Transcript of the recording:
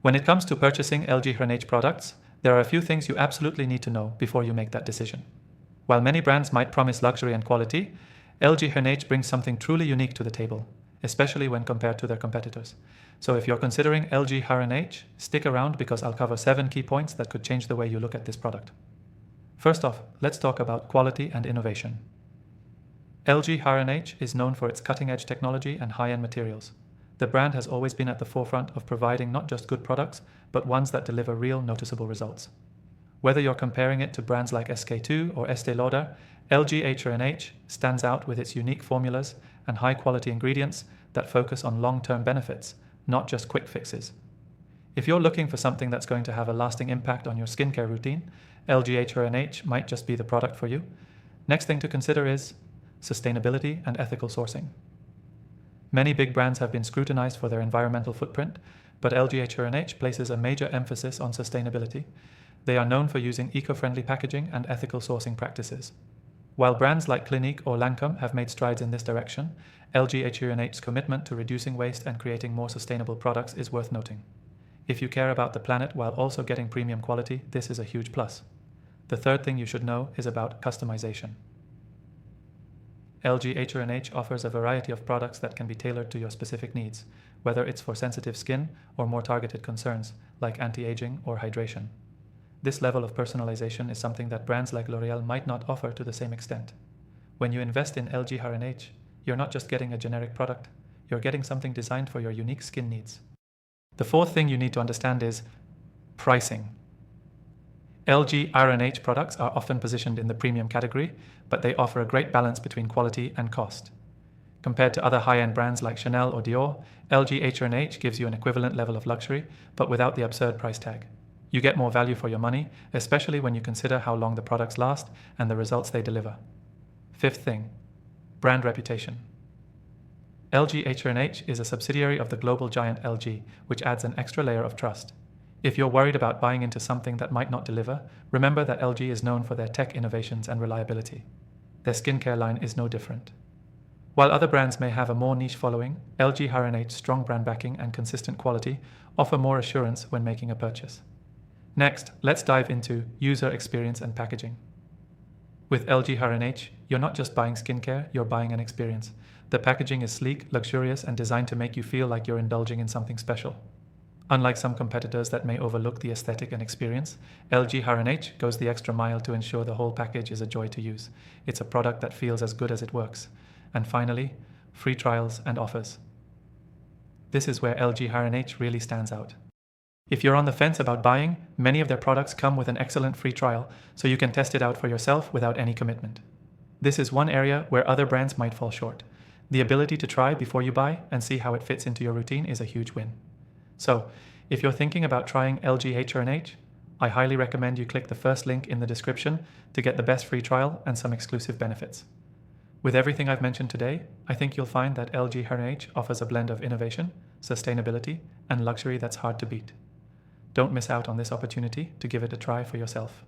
When it comes to purchasing LG H products, there are a few things you absolutely need to know before you make that decision. While many brands might promise luxury and quality, LG H brings something truly unique to the table, especially when compared to their competitors. So if you're considering LG H, stick around because I'll cover 7 key points that could change the way you look at this product. First off, let's talk about quality and innovation. LG H is known for its cutting-edge technology and high-end materials. The brand has always been at the forefront of providing not just good products, but ones that deliver real noticeable results. Whether you're comparing it to brands like SK2 or Estée Lauder, LG H stands out with its unique formulas and high-quality ingredients that focus on long-term benefits, not just quick fixes. If you're looking for something that's going to have a lasting impact on your skincare routine, LG H might just be the product for you. Next thing to consider is sustainability and ethical sourcing. Many big brands have been scrutinized for their environmental footprint, but LG H places a major emphasis on sustainability. They are known for using eco-friendly packaging and ethical sourcing practices. While brands like Clinique or Lancome have made strides in this direction, LG H's commitment to reducing waste and creating more sustainable products is worth noting. If you care about the planet while also getting premium quality, this is a huge plus. The third thing you should know is about customization. LG H offers a variety of products that can be tailored to your specific needs, whether it's for sensitive skin or more targeted concerns like anti-aging or hydration. This level of personalization is something that brands like L'Oréal might not offer to the same extent. When you invest in LG H, you're not just getting a generic product, you're getting something designed for your unique skin needs. The fourth thing you need to understand is pricing. LG H products are often positioned in the premium category, but they offer a great balance between quality and cost. Compared to other high-end brands like Chanel or Dior, LG H gives you an equivalent level of luxury, but without the absurd price tag. You get more value for your money, especially when you consider how long the products last and the results they deliver. Fifth thing, brand reputation. LG H is a subsidiary of the global giant LG, which adds an extra layer of trust. If you're worried about buying into something that might not deliver, remember that LG is known for their tech innovations and reliability. Their skincare line is no different. While other brands may have a more niche following, LG H's strong brand backing and consistent quality offer more assurance when making a purchase. Next, let's dive into user experience and packaging. With LG H, you're not just buying skincare, you're buying an experience. The packaging is sleek, luxurious, and designed to make you feel like you're indulging in something special. Unlike some competitors that may overlook the aesthetic and experience, LG H goes the extra mile to ensure the whole package is a joy to use. It's a product that feels as good as it works. And finally, free trials and offers. This is where LG H really stands out. If you're on the fence about buying, many of their products come with an excellent free trial, so you can test it out for yourself without any commitment. This is one area where other brands might fall short. The ability to try before you buy and see how it fits into your routine is a huge win. So, if you're thinking about trying LG H, I highly recommend you click the first link in the description to get the best free trial and some exclusive benefits. With everything I've mentioned today, I think you'll find that LG H offers a blend of innovation, sustainability, and luxury that's hard to beat. Don't miss out on this opportunity to give it a try for yourself.